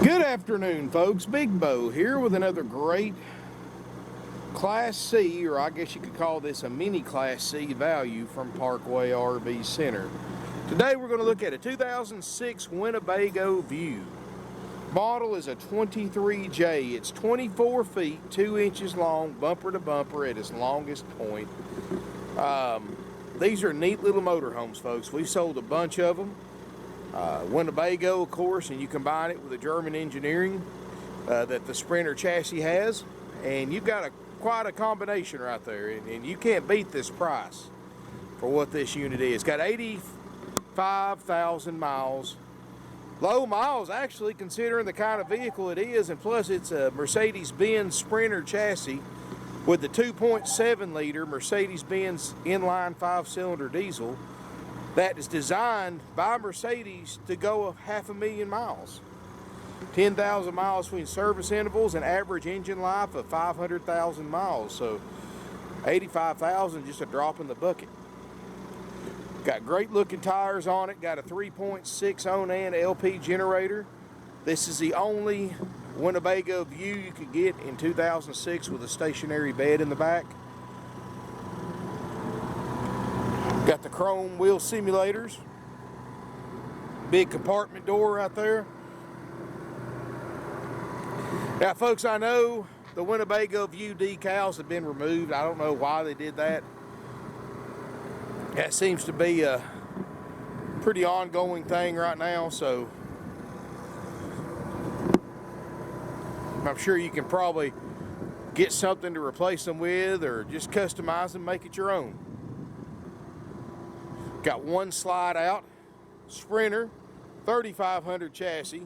Good afternoon, folks. Big Bo here with another great Class C, or I guess you could call this a mini Class C value from Parkway RV Center. Today we're going to look at a 2006 Winnebago View. Model is a 23J. It's 24 feet, 2 inches long, bumper to bumper at its longest point. These are neat little motorhomes, folks. We've sold a bunch of them. Winnebago, of course, and you combine it with the German engineering that the Sprinter chassis has, and you've got quite a combination right there, and you can't beat this price for what this unit is. It's got 85,000 miles. Low miles, actually, considering the kind of vehicle it is, and plus it's a Mercedes-Benz Sprinter chassis with the 2.7 liter Mercedes-Benz Inline 5-cylinder diesel that is designed by Mercedes to go 500,000 miles. 10,000 miles between service intervals, and average engine life of 500,000 miles. So 85,000, just a drop in the bucket. Got great looking tires on it. Got a 3.6 Onan LP generator. This is the only Winnebago View you could get in 2006 with a stationary bed in the back. Got the chrome wheel simulators. Big compartment door right there. Now, folks, I know the Winnebago View decals have been removed. I don't know why they did that. That seems to be a pretty ongoing thing right now, so I'm sure you can probably get something to replace them with, or just customize them, make it your own. Got one slide out Sprinter 3500 chassis.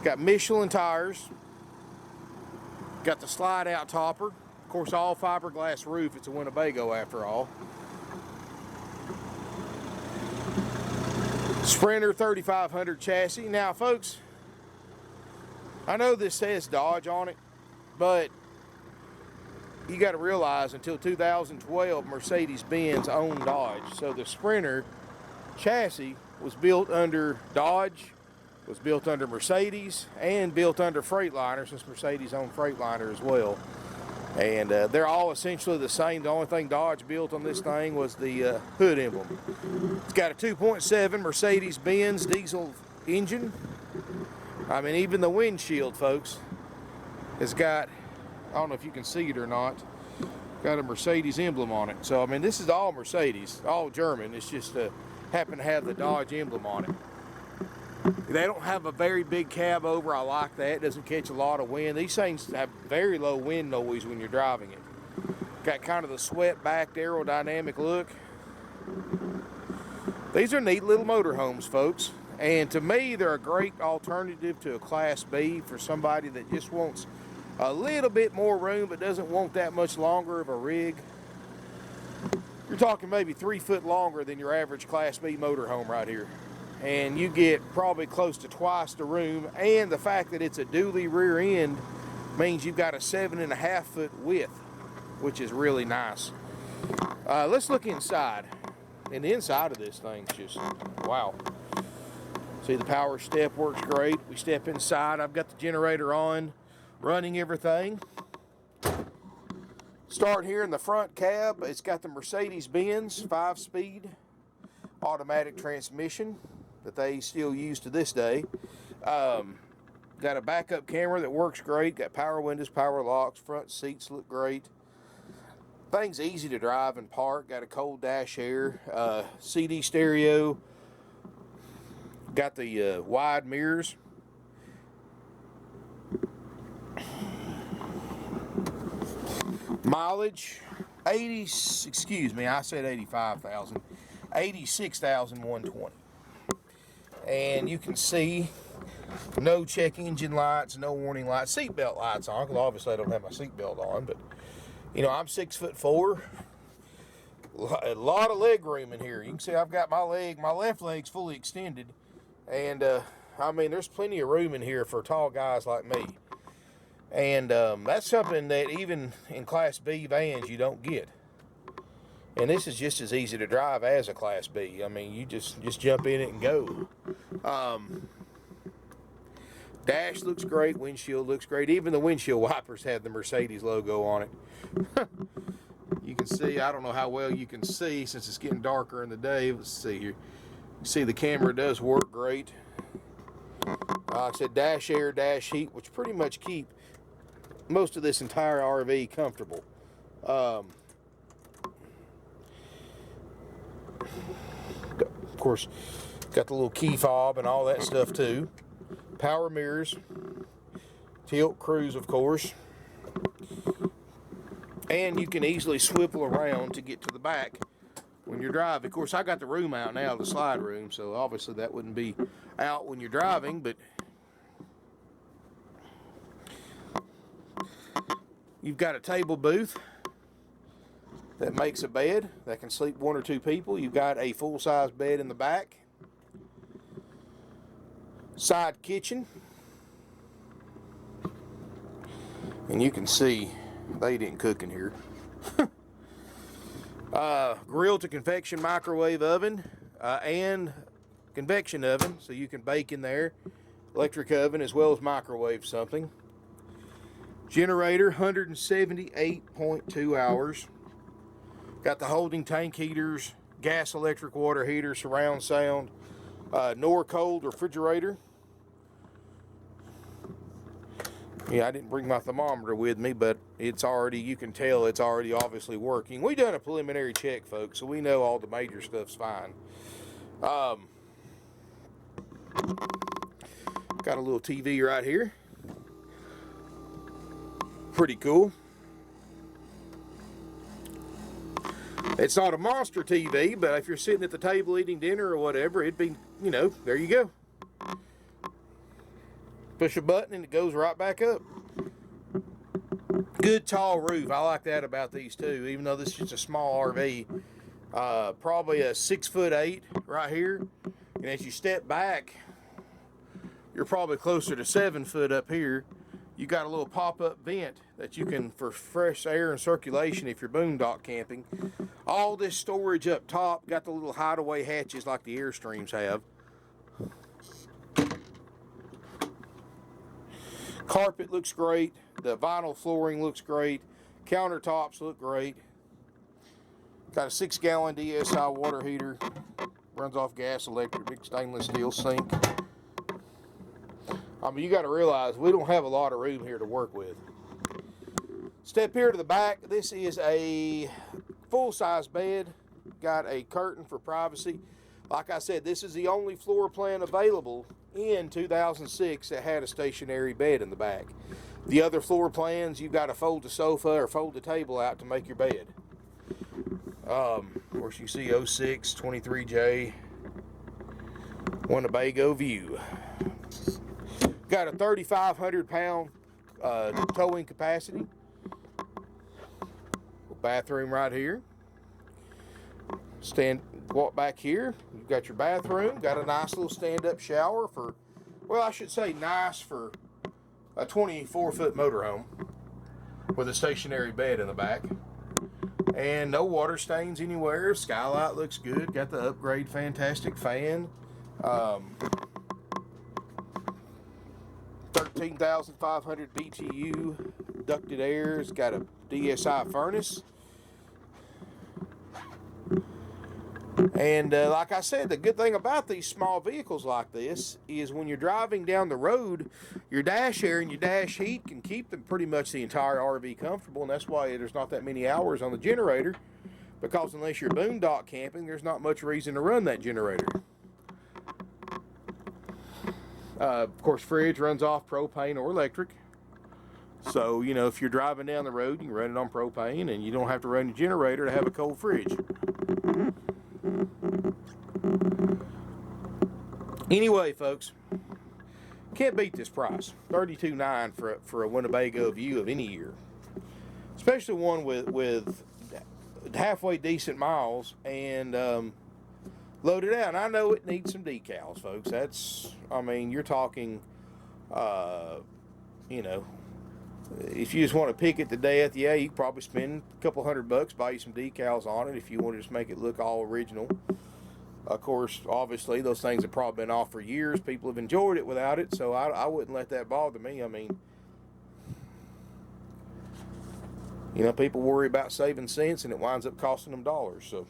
Got Michelin tires. Got the slide out topper. Of course, all fiberglass roof. It's a Winnebago after all. Sprinter 3500 chassis. Now, folks, I know this says Dodge on it, but you got to realize until 2012 Mercedes-Benz owned Dodge. So the Sprinter chassis was built under Dodge, was built under Mercedes, and built under Freightliner, since Mercedes owned Freightliner as well. And they're all essentially the same. The only thing Dodge built on this thing was the hood emblem. It's got a 2.7 Mercedes-Benz diesel engine. I mean, even the windshield, folks, has got, I don't know if you can see it or not, got a Mercedes emblem on it. So, I mean, this is all Mercedes, all German. It's just happen to have the Dodge emblem on it. They don't have a very big cab over. I like that. It doesn't catch a lot of wind. These things have very low wind noise when you're driving it. Got kind of the swept-backed aerodynamic look. These are neat little motorhomes, folks. And to me, they're a great alternative to a Class B for somebody that just wants a little bit more room but doesn't want that much longer of a rig. You're talking maybe 3 foot longer than your average Class B motorhome right here. And you get probably close to twice the room, and the fact that it's a dually rear end means you've got a 7.5 foot width, which is really nice. Let's look inside. And the inside of this thing's just, wow. See, the power step works great. We step inside. I've got the generator on, running everything. Start here in the front cab. It's got the Mercedes-Benz 5-speed automatic transmission that they still use to this day. Got a backup camera that works great. Got power windows, power locks. Front seats look great. Thing's easy to drive and park. Got a cold dash air. CD stereo. Got the wide mirrors. Mileage, 85,000, 86,120. And you can see no check engine lights, no warning lights, seatbelt lights on, because obviously I don't have my seatbelt on, but you know, I'm 6'4", a lot of leg room in here. You can see I've got my left leg's fully extended, and I mean, there's plenty of room in here for tall guys like me. And that's something that even in Class B vans you don't get. And this is just as easy to drive as a Class B. I mean, you just jump in it and go. Dash looks great, windshield looks great. Even the windshield wipers have the Mercedes logo on it. You can see, I don't know how well you can see since it's getting darker in the day. Let's see here. You see the camera does work great. Like I said, dash air, dash heat, which pretty much keep most of this entire RV comfortable. Of course, got the little key fob and all that stuff too. Power mirrors, tilt cruise, of course, and you can easily swivel around to get to the back when you're driving. Of course, I got the room out now, the slide room, so obviously that wouldn't be out when you're driving, but you've got a table booth that makes a bed that can sleep 1 or 2 people. You've got a full-size bed in the back. Side kitchen. And you can see they didn't cook in here. Grill to convection microwave oven and convection oven, so you can bake in there. Electric oven as well as microwave something. Generator, 178.2 hours. Got the holding tank heaters, gas, electric, water heater, surround sound, nor cold refrigerator. Yeah, I didn't bring my thermometer with me, but it's already, you can tell it's already obviously working. We done a preliminary check, folks, so we know all the major stuff's fine. Got a little TV right here. Pretty cool. It's not a monster TV, but if you're sitting at the table eating dinner or whatever, it'd be, you know, there you go. Push a button and it goes right back up. Good tall roof. I like that about these too, even though this is just a small RV. Probably a 6'8" right here. And as you step back, you're probably closer to 7 foot up here. You got a little pop-up vent that you can, for fresh air and circulation if you're boondock camping. All this storage up top, got the little hideaway hatches like the Airstreams have. Carpet looks great. The vinyl flooring looks great. Countertops look great. Got a 6-gallon DSI water heater. Runs off gas, electric, big stainless steel sink. I mean, you got to realize we don't have a lot of room here to work with. Step here to the back. This is a full-size bed. Got a curtain for privacy. Like I said, this is the only floor plan available in 2006 that had a stationary bed in the back. The other floor plans, you've got to fold the sofa or fold the table out to make your bed. Of course, you see 06 23J Winnebago view. Got a 3,500 pound towing capacity. Bathroom right here. Walk back here. You've got your bathroom. Got a nice little stand-up shower for, well, I should say nice for a 24-foot motorhome with a stationary bed in the back. And no water stains anywhere. Skylight looks good. Got the upgrade fantastic fan. 13,500 BTU ducted air. It's got a DSI furnace. And like I said, the good thing about these small vehicles like this is when you're driving down the road, your dash air and your dash heat can keep them pretty much the entire RV comfortable, and that's why there's not that many hours on the generator, because unless you're boondock camping, there's not much reason to run that generator. Of course, fridge runs off propane or electric. So, you know, if you're driving down the road, you can run it on propane, and you don't have to run your generator to have a cold fridge. Anyway, folks, can't beat this price. $32,900 for a Winnebago view of any year, especially one with halfway decent miles and loaded out. And I know it needs some decals, folks. That's, I mean, you're talking, you know, if you just want to pick it to death, yeah, you can probably spend a couple $100, buy you some decals on it if you want to just make it look all original. Of course, obviously, those things have probably been off for years. People have enjoyed it without it, so I wouldn't let that bother me. I mean, you know, people worry about saving cents, and it winds up costing them dollars. So,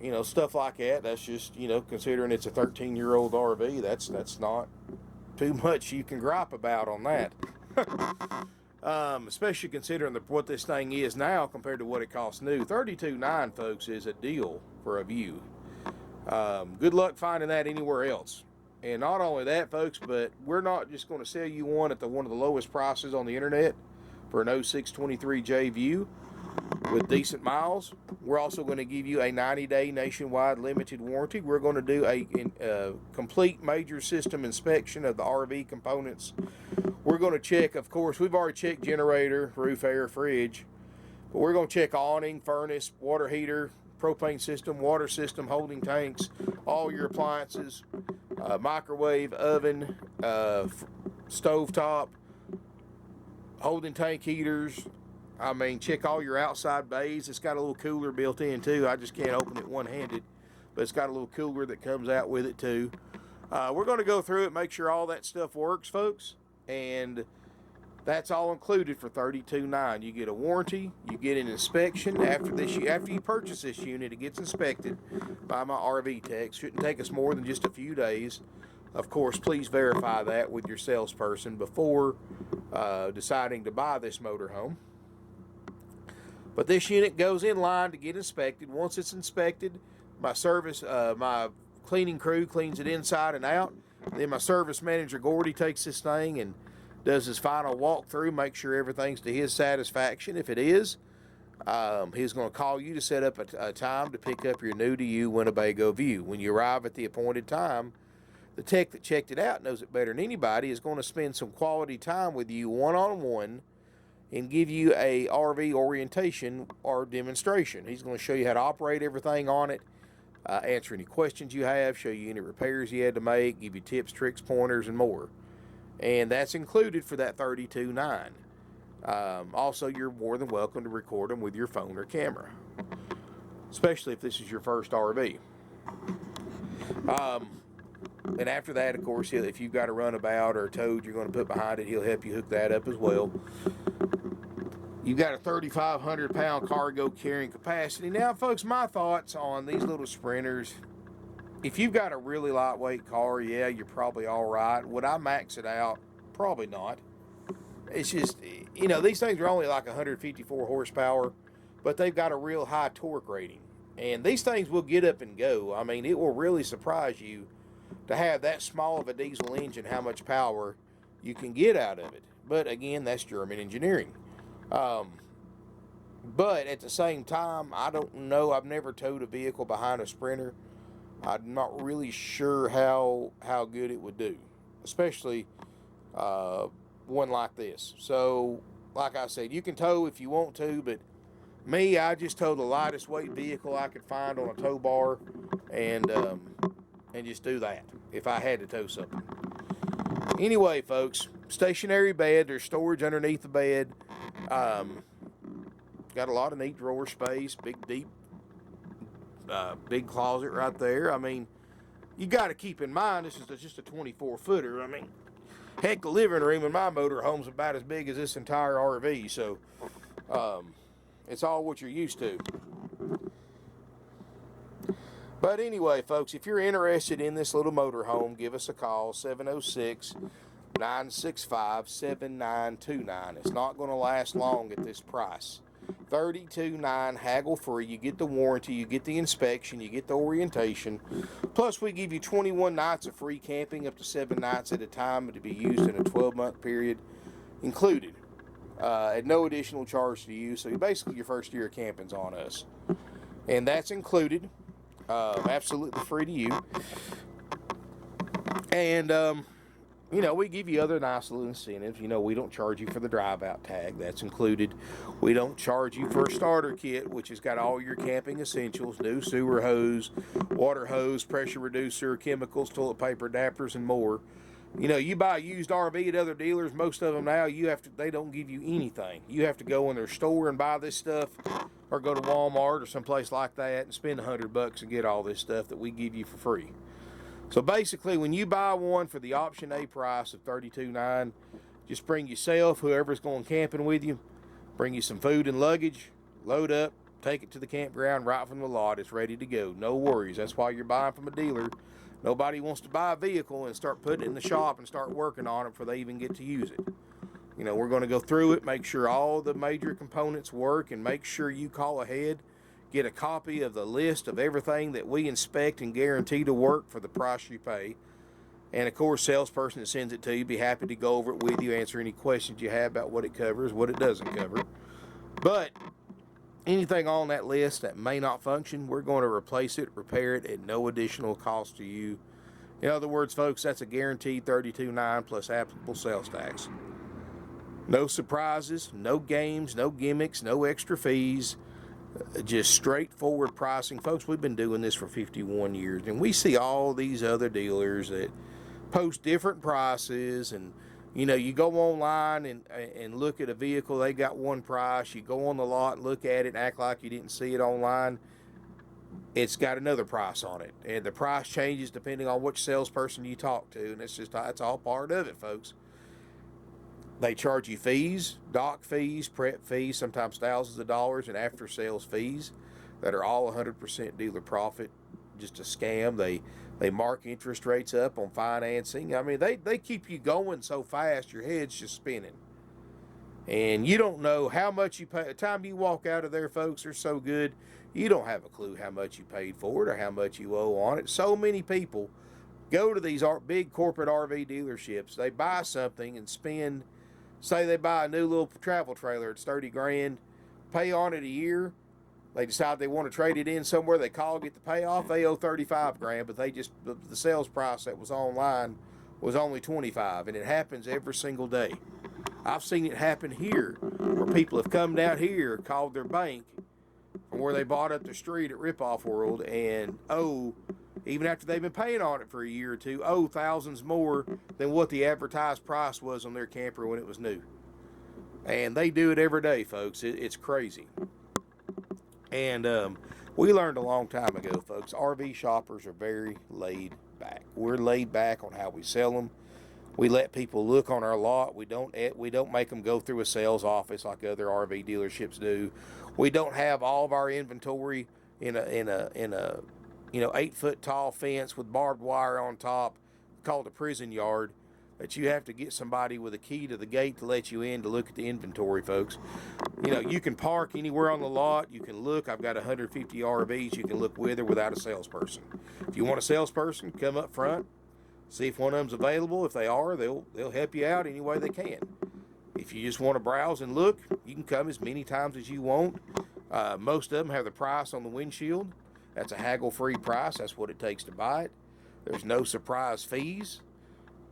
you know, stuff like that, that's just, you know, considering it's a 13-year-old RV, that's not too much you can gripe about on that. Especially considering what this thing is now compared to what it costs new. $32,900, folks, is a deal for a View. Good luck finding that anywhere else. And not only that, folks, but we're not just going to sell you one at one of the lowest prices on the internet for an 0623J View with decent miles. We're also going to give you a 90-day nationwide limited warranty. We're going to do a complete major system inspection of the RV components. We're going to check, of course, we've already checked generator, roof, air, fridge, but we're going to check awning, furnace, water heater, propane system, water system, holding tanks, all your appliances, microwave, oven, stovetop, holding tank heaters. I mean, check all your outside bays. It's got a little cooler built in too. I just can't open it one-handed, but it's got a little cooler that comes out with it too. We're going to go through it, make sure all that stuff works, folks, and that's all included for $32,900. You get a warranty, you get an inspection after you purchase this unit. It gets inspected by my RV tech. Shouldn't take us more than just a few days. Of course, please verify that with your salesperson before deciding to buy this motorhome. But this unit goes in line to get inspected. Once it's inspected, my cleaning crew cleans it inside and out. Then my service manager, Gordy, takes this thing and does his final walkthrough, make sure everything's to his satisfaction. If it is, he's going to call you to set up a time to pick up your new-to-you Winnebago View. When you arrive at the appointed time, the tech that checked it out knows it better than anybody, is going to spend some quality time with you one-on-one and give you a RV orientation or demonstration. He's going to show you how to operate everything on it, answer any questions you have, show you any repairs you had to make, give you tips, tricks, pointers, and more. And that's included for that $32,900. Also, you're more than welcome to record them with your phone or camera, especially if this is your first RV. And after that, of course, if you've got a runabout or a toad you're going to put behind it, he'll help you hook that up as well. You've got a 3,500-pound cargo carrying capacity. Now, folks, my thoughts on these little Sprinters, if you've got a really lightweight car, yeah, you're probably all right. Would I max it out? Probably not. It's just, you know, these things are only like 154 horsepower, but they've got a real high torque rating. And these things will get up and go. I mean, it will really surprise you to have that small of a diesel engine, how much power you can get out of it. But again, that's German engineering. But at the same time, I don't know. I've never towed a vehicle behind a Sprinter. I'm not really sure how good it would do, especially one like this. So, like I said, you can tow if you want to, but me, I just tow the lightest weight vehicle I could find on a tow bar, and just do that if I had to tow something. Anyway, folks, stationary bed. There's storage underneath the bed. Got a lot of neat drawer space, big, deep, big closet right there. I mean, you got to keep in mind this is just a 24-footer. I mean, heck, the living room in my motorhome's about as big as this entire RV, so it's all what you're used to. But anyway, folks, if you're interested in this little motorhome, give us a call, 706-965-7929. It's not going to last long at this price. $32,900, haggle free. You get the warranty, you get the inspection, you get the orientation. Plus, we give you 21 nights of free camping, up to 7 nights at a time, to be used in a 12-month period, included, at no additional charge to you. So basically, your first year of camping's on us, and that's included. Absolutely free to you. And, you know, we give you other nice little incentives. You know, we don't charge you for the drive-out tag. That's included. We don't charge you for a starter kit, which has got all your camping essentials, new sewer hose, water hose, pressure reducer, chemicals, toilet paper, adapters, and more. You know, you buy a used RV at other dealers, most of them now, they don't give you anything. You have to go in their store and buy this stuff or go to Walmart or someplace like that and spend $100 and get all this stuff that we give you for free. So basically, when you buy one for the option A price of $32.9, just bring yourself, whoever's going camping with you, bring you some food and luggage, load up, take it to the campground right from the lot. It's ready to go. No worries. That's why you're buying from a dealer. Nobody wants to buy a vehicle and start putting it in the shop and start working on it before they even get to use it. You know, we're going to go through it, make sure all the major components work, and make sure you call ahead, get a copy of the list of everything that we inspect and guarantee to work for the price you pay. And of course, salesperson that sends it to you, be happy to go over it with you, answer any questions you have about what it covers, what it doesn't cover. But anything on that list that may not function, we're going to replace it, repair it at no additional cost to you. In other words, folks, that's a guaranteed $32.9 plus applicable sales tax. No surprises, no games, no gimmicks, no extra fees, just straightforward pricing. Folks, we've been doing this for 51 years, and we see all these other dealers that post different prices, and you know, you go online and look at a vehicle, they got one price. You go on the lot and look at it and act like you didn't see it online. It's got another price on it, and the price changes depending on which salesperson you talk to, and it's all part of it, folks. They charge you fees, dock fees, prep fees, sometimes thousands of dollars, and after sales fees that are all 100% dealer profit. Just a scam. They mark interest rates up on financing. I mean, they keep you going so fast your head's just spinning. And you don't know how much you pay. By the time you walk out of there, folks, they're so good, you don't have a clue how much you paid for it or how much you owe on it. So many people go to these big corporate RV dealerships. They buy something and spend, say they buy a new little travel trailer, it's 30 grand, pay on it a year. They decide they want to trade it in somewhere. They call, get the payoff. They owe 35 grand, but the sales price that was online was only 25, and it happens every single day. I've seen it happen here, where people have come down here, called their bank from where they bought up the street at Ripoff World, and even after they've been paying on it for a year or two, thousands more than what the advertised price was on their camper when it was new. And they do it every day, folks. It's crazy. And we learned a long time ago, folks, RV shoppers are very laid back. We're laid back on how we sell them. We let people look on our lot. We don't make them go through a sales office like other RV dealerships do. We don't have all of our inventory in a 8-foot tall fence with barbed wire on top, called a prison yard, that you have to get somebody with a key to the gate to let you in to look at the inventory, folks. You know, you can park anywhere on the lot. You can look. I've got 150 RVs. You can look with or without a salesperson. If you want a salesperson, come up front, see if one of them's available. If they are, they'll help you out any way they can. If you just want to browse and look, you can come as many times as you want. Most of them have the price on the windshield. That's a haggle-free price. That's what it takes to buy it. There's no surprise fees.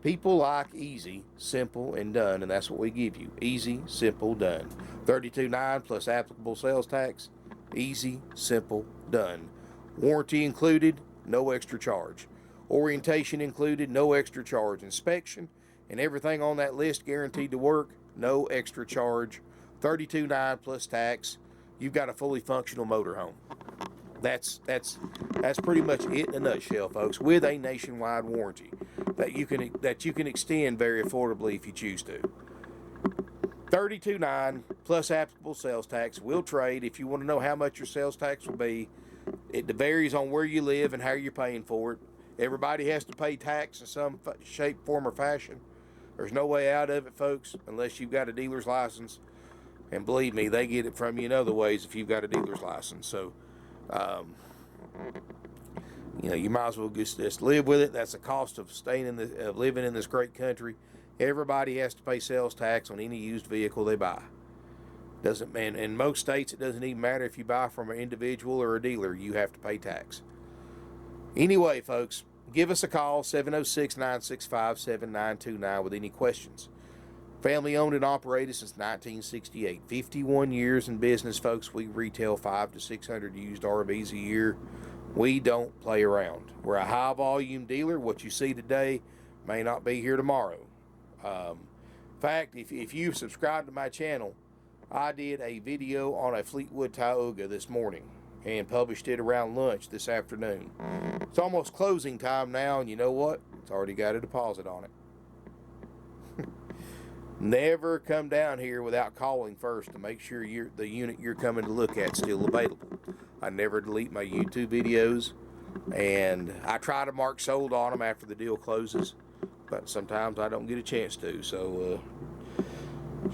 People like easy, simple, and done, and that's what we give you. Easy, simple, done. $32.9 plus applicable sales tax. Easy, simple, done. Warranty included, no extra charge. Orientation included, no extra charge. Inspection and everything on that list guaranteed to work, no extra charge. $32.9 plus tax. You've got a fully functional motorhome. That's pretty much it in a nutshell, folks, with a nationwide warranty that you can extend very affordably if you choose to. $32.9 plus applicable sales tax. We'll trade. If you want to know how much your sales tax will be, it varies on where you live and how you're paying for it. Everybody has to pay tax in some shape, form, or fashion. There's no way out of it, folks, unless you've got a dealer's license. And believe me, they get it from you in other ways if you've got a dealer's license. So, you might as well just live with it. That's the cost of living in this great country. Everybody has to pay sales tax on any used vehicle they buy. In most states, it doesn't even matter if you buy from an individual or a dealer. You have to pay tax. Anyway, folks, give us a call, 706-965-7929 with any questions. Family owned and operated since 1968. 51 years in business, folks. We retail 500 to 600 used RVs a year. We don't play around. We're a high volume dealer. What you see today may not be here tomorrow. In fact, if you subscribe to my channel, I did a video on a Fleetwood Tioga this morning and published it around lunch this afternoon. It's almost closing time now, and you know what? It's already got a deposit on it. Never come down here without calling first to make sure the unit you're coming to look at is still available. I never delete my YouTube videos, and I try to mark sold on them after the deal closes, but sometimes I don't get a chance to. So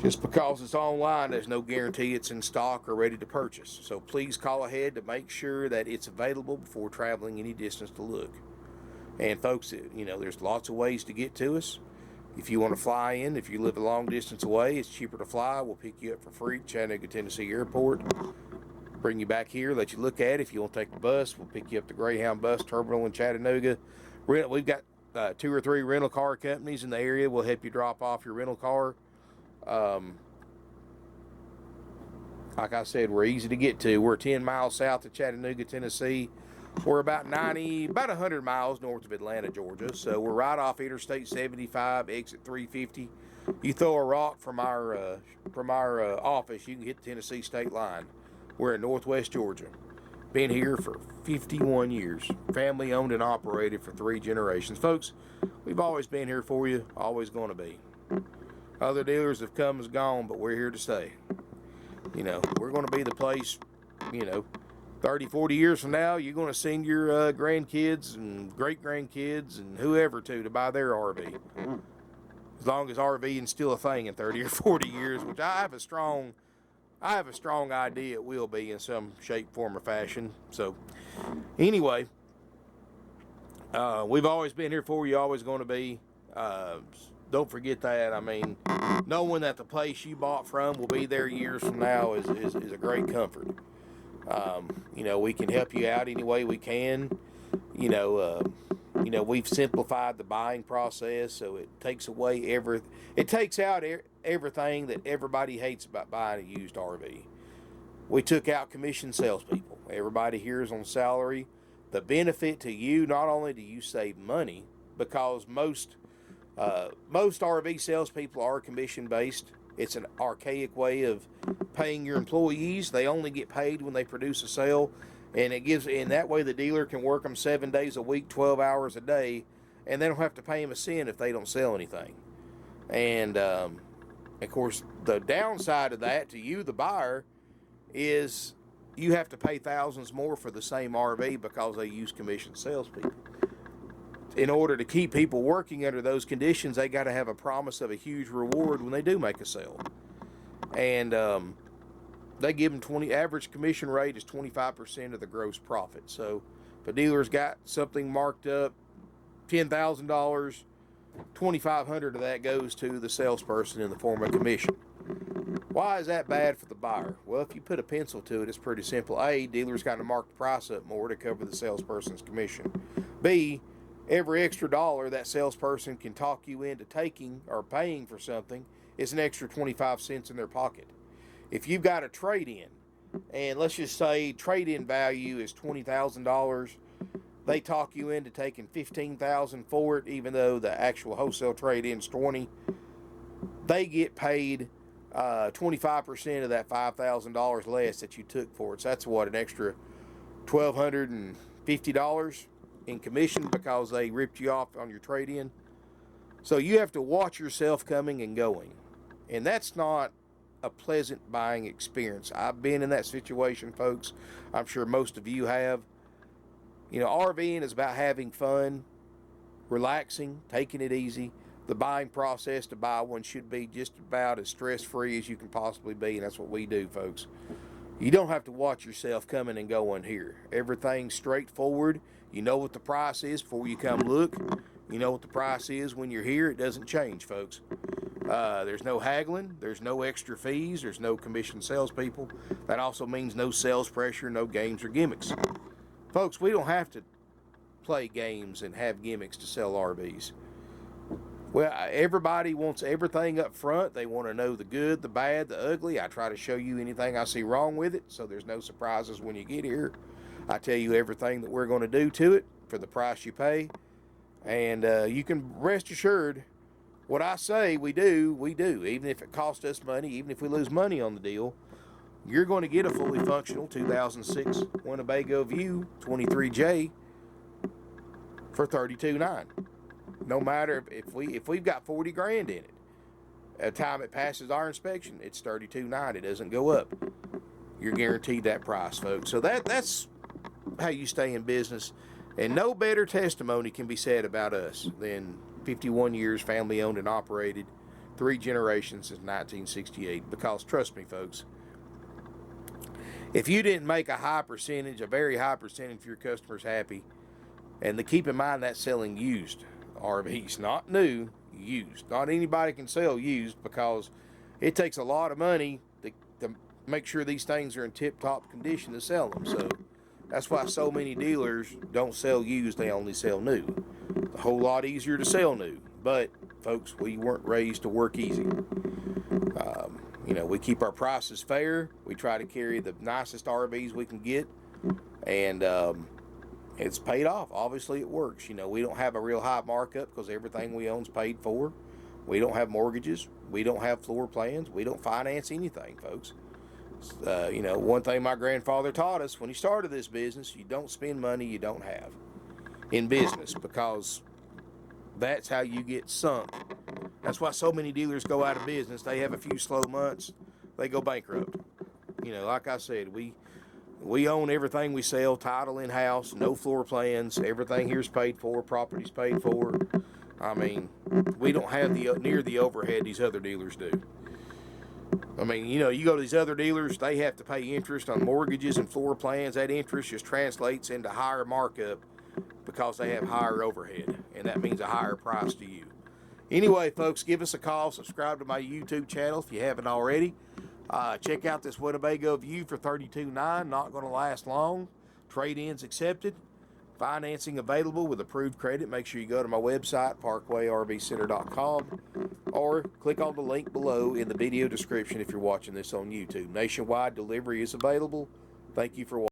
just because it's online, there's no guarantee it's in stock or ready to purchase. So please call ahead to make sure that it's available before traveling any distance to look. And folks, you know, there's lots of ways to get to us. If you want to fly in, if you live a long distance away, it's cheaper to fly. We'll pick you up for free at Chattanooga, Tennessee Airport. Bring you back here, let you look at it. If you want to take the bus, we'll pick you up the Greyhound bus terminal in Chattanooga. We've got 2 or 3 rental car companies in the area. We'll help you drop off your rental car. Like I said, we're easy to get to. We're 10 miles south of Chattanooga, Tennessee. We're about 100 miles north of Atlanta, Georgia. So we're right off Interstate 75, exit 350. You throw a rock from our office, you can hit the Tennessee state line. We're in Northwest Georgia. Been here for 51 years. Family owned and operated for 3 generations. Folks, we've always been here for you, always going to be. Other dealers have come and gone, but we're here to stay. You know, we're going to be the place, you know, 30, 40 years from now, you're going to send your grandkids and great-grandkids and whoever to buy their RV. As long as RVing is still a thing in 30 or 40 years, which I have a strong idea it will be in some shape, form, or fashion. So, anyway, we've always been here for you, always going to be. Don't forget that. I mean, knowing that the place you bought from will be there years from now is a great comfort. You know, we can help you out any way we can. You know, we've simplified the buying process, so it takes away it takes out everything that everybody hates about buying a used RV. We took out commission salespeople. Everybody here is on salary. The benefit to you, not only do you save money, because most RV salespeople are commission based. It's an archaic way of paying your employees. They only get paid when they produce a sale, and in that way the dealer can work them 7 days a week, 12 hours a day, and they don't have to pay them a cent if they don't sell anything. And of course, the downside of that to you, the buyer, is you have to pay thousands more for the same RV because they use commission salespeople. In order to keep people working under those conditions, they got to have a promise of a huge reward when they do make a sale. And they give them average commission rate is 25% of the gross profit. So if a dealer's got something marked up $10,000, $2,500 of that goes to the salesperson in the form of commission. Why is that bad for the buyer? Well, if you put a pencil to it, it's pretty simple. A, dealer's got to mark the price up more to cover the salesperson's commission. B, every extra dollar that salesperson can talk you into taking or paying for something is an extra 25 cents in their pocket. If you've got a trade-in, and let's just say trade-in value is $20,000, they talk you into taking $15,000 for it, even though the actual wholesale trade-in is $20,000. They get paid 25% of that $5,000 less that you took for it. So that's what, an extra $1,250 in commission because they ripped you off on your trade-in. So you have to watch yourself coming and going. And that's not a pleasant buying experience. I've been in that situation, folks. I'm sure most of you have. You know, RVing is about having fun, relaxing, taking it easy. The buying process to buy one should be just about as stress-free as you can possibly be, and that's what we do, folks. You don't have to watch yourself coming and going here. Everything's straightforward. You know what the price is before you come look. You know what the price is when you're here. It doesn't change, folks. There's no haggling. There's no extra fees. There's no commission salespeople. That also means no sales pressure, no games or gimmicks. Folks, we don't have to play games and have gimmicks to sell RVs. Well, everybody wants everything up front. They want to know the good, the bad, the ugly. I try to show you anything I see wrong with it, so there's no surprises when you get here. I tell you everything that we're going to do to it for the price you pay. And you can rest assured what I say we do, we do. Even if it costs us money, even if we lose money on the deal, you're going to get a fully functional 2006 Winnebago View 23J for $32,900. No matter if we've got 40 grand in it. At the time it passes our inspection, it's $32,900. It doesn't go up. You're guaranteed that price, folks. So that's how you stay in business. And no better testimony can be said about us than 51 years family owned and operated, 3 generations since 1968. Because trust me, folks, if you didn't make a high percentage, a very high percentage of your customers happy, and keep in mind that's selling used RVs, not new, used. Not anybody can sell used because it takes a lot of money to make sure these things are in tip-top condition to sell them. So that's why so many dealers don't sell used, they only sell new. It's a whole lot easier to sell new. But, folks, we weren't raised to work easy. You know, we keep our prices fair. We try to carry the nicest RVs we can get. And it's paid off. Obviously, it works. You know, we don't have a real high markup because everything we own is paid for. We don't have mortgages. We don't have floor plans. We don't finance anything, folks. You know, one thing my grandfather taught us when he started this business, you don't spend money you don't have in business, because that's how you get sunk. That's why so many dealers go out of business. They have a few slow months, they go bankrupt. You know, like I said, we own everything we sell, title in-house, no floor plans, everything here's paid for, property's paid for. I mean, we don't have near the overhead these other dealers do. I mean, you know, you go to these other dealers, they have to pay interest on mortgages and floor plans. That interest just translates into higher markup because they have higher overhead, and that means a higher price to you. Anyway, folks, give us a call. Subscribe to my YouTube channel if you haven't already. Check out this Winnebago View for $32,900. Not going to last long. Trade-ins accepted. Financing available with approved credit. Make sure you go to my website, parkwayrvcenter.com, or click on the link below in the video description if you're watching this on YouTube. Nationwide delivery is available. Thank you for watching.